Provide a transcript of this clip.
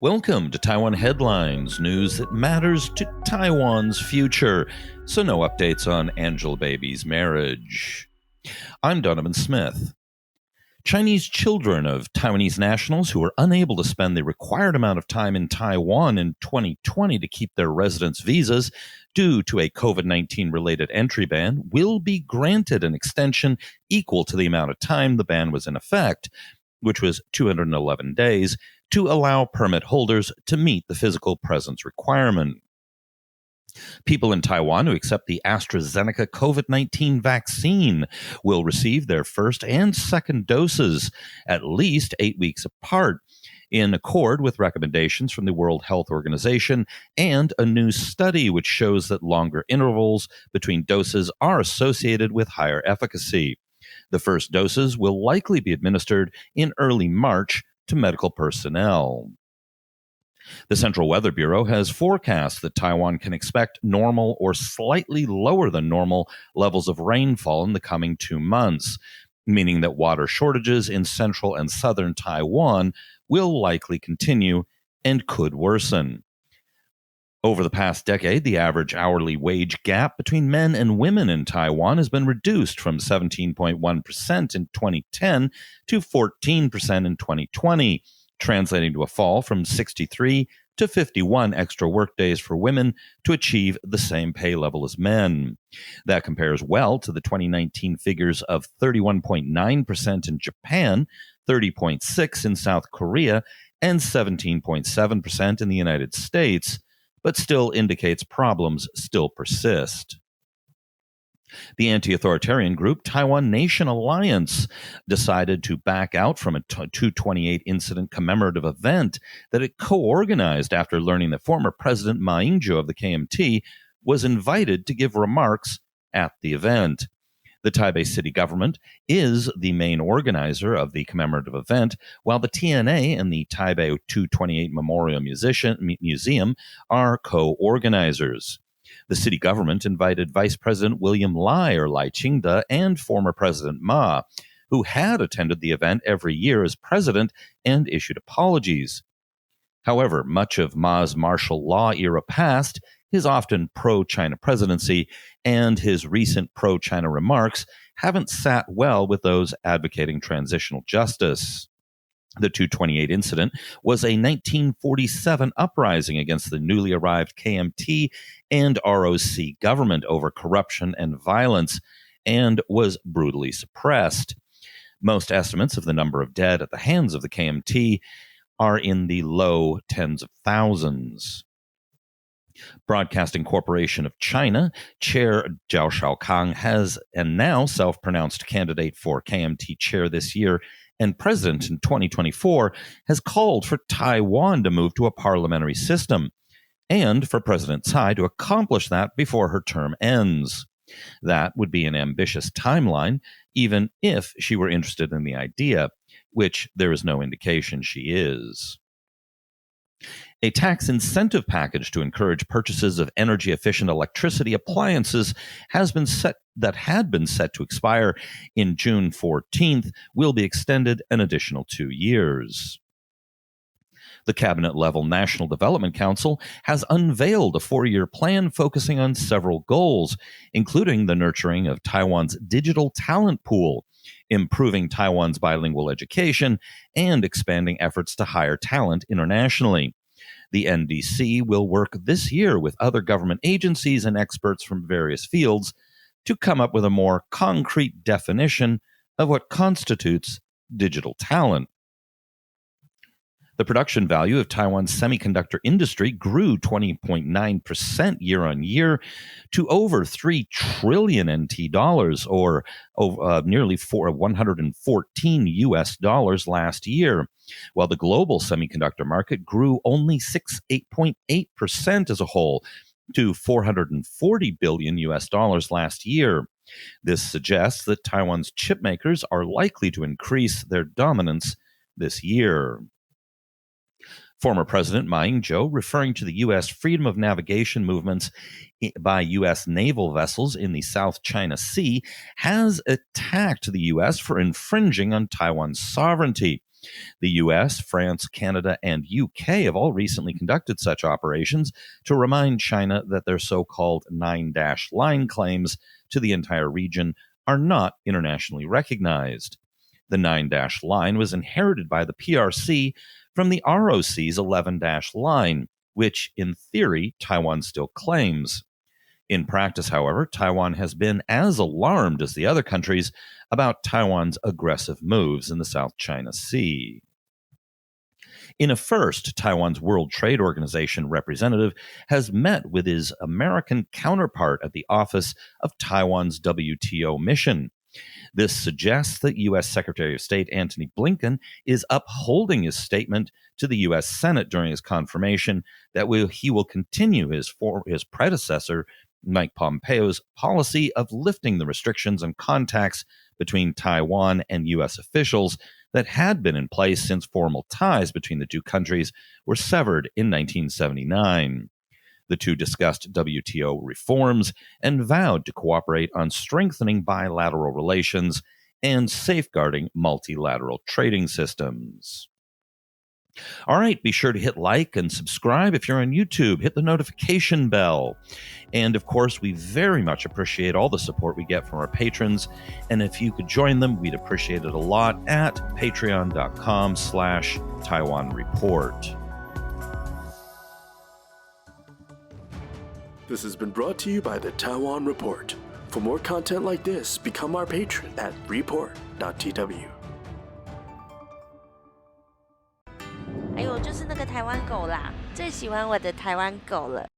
Welcome to Taiwan Headlines, news that matters to Taiwan's future. So no updates on Angela Baby's marriage. I'm Donovan Smith. Chinese children of Taiwanese nationals who are unable to spend the required amount of time in Taiwan in 2020 to keep their residence visas due to a COVID-19 related entry ban will be granted an extension equal to the amount of time the ban was in effect, which was 211 days, to allow permit holders to meet the physical presence requirement. People in Taiwan who accept the AstraZeneca COVID-19 vaccine will receive their first and second doses at least 8 weeks apart, in accord with recommendations from the World Health Organization and a new study which shows that longer intervals between doses are associated with higher efficacy. The first doses will likely be administered in early March to medical personnel. The Central Weather Bureau has forecast that Taiwan can expect normal or slightly lower than normal levels of rainfall in the coming 2 months, meaning that water shortages in central and southern Taiwan will likely continue and could worsen. Over the past decade, the average hourly wage gap between men and women in Taiwan has been reduced from 17.1% in 2010 to 14% in 2020, translating to a fall from 63 to 51 extra workdays for women to achieve the same pay level as men. That compares well to the 2019 figures of 31.9% in Japan, 30.6% in South Korea, and 17.7% in the United States, but still indicates problems still persist. The anti-authoritarian group Taiwan Nation Alliance decided to back out from a 228 incident commemorative event that it co-organized after learning that former President Ma Ying-jeou of the KMT was invited to give remarks at the event. The Taipei city government is the main organizer of the commemorative event, while the TNA and the Taipei 228 Memorial Museum are co-organizers. The city government invited Vice President William Lai, or Lai Ching-te, and former President Ma, who had attended the event every year as president and issued apologies. However, much of Ma's martial law era past, his often pro-China presidency, and his recent pro-China remarks haven't sat well with those advocating transitional justice. The 228 incident was a 1947 uprising against the newly arrived KMT and ROC government over corruption and violence, and was brutally suppressed. Most estimates of the number of dead at the hands of the KMT are in the low tens of thousands. Broadcasting Corporation of China Chair Zhao Shaokang has a now self-pronounced candidate for KMT chair this year and president in 2024 has called for Taiwan to move to a parliamentary system and for President Tsai to accomplish that before her term ends. That would be an ambitious timeline, even if she were interested in the idea, which there is no indication she is. A tax incentive package to encourage purchases of energy-efficient electricity appliances had been set to expire in June 14th will be extended an additional 2 years. The cabinet-level National Development Council has unveiled a 4-year plan focusing on several goals, including the nurturing of Taiwan's digital talent pool, improving Taiwan's bilingual education, and expanding efforts to hire talent internationally. The NDC will work this year with other government agencies and experts from various fields to come up with a more concrete definition of what constitutes digital talent. The production value of Taiwan's semiconductor industry grew 20.9% year on year to over 3 trillion NT dollars, or nearly $114 last year, while the global semiconductor market grew only 8.8% as a whole to $440 billion last year. This suggests that Taiwan's chip makers are likely to increase their dominance this year. Former President Ma Ying-jeou, referring to the U.S. freedom of navigation movements by U.S. naval vessels in the South China Sea, has attacked the U.S. for infringing on Taiwan's sovereignty, The US, France, Canada, and UK have all recently conducted such operations to remind China that their so-called 9-line claims to the entire region are not internationally recognized. The 9-line was inherited by the PRC from the ROC's 11-line, which, in theory, Taiwan still claims. In practice, however, Taiwan has been as alarmed as the other countries about Taiwan's aggressive moves in the South China Sea. In a first, Taiwan's World Trade Organization representative has met with his American counterpart at the office of Taiwan's WTO mission. This suggests that U.S. Secretary of State Antony Blinken is upholding his statement to the U.S. Senate during his confirmation that he will continue his predecessor, Mike Pompeo's policy of lifting the restrictions on contacts between Taiwan and U.S. officials that had been in place since formal ties between the two countries were severed in 1979. The two discussed WTO reforms and vowed to cooperate on strengthening bilateral relations and safeguarding multilateral trading systems. All right, be sure to hit like and subscribe if you're on YouTube. Hit the notification bell. And of course, we very much appreciate all the support we get from our patrons. And if you could join them, we'd appreciate it a lot at patreon.com/Taiwan Report. This has been brought to you by the Taiwan Report. For more content like this, become our patron at report.tw. 哎呦，就是那个台湾狗啦，最喜欢我的台湾狗了。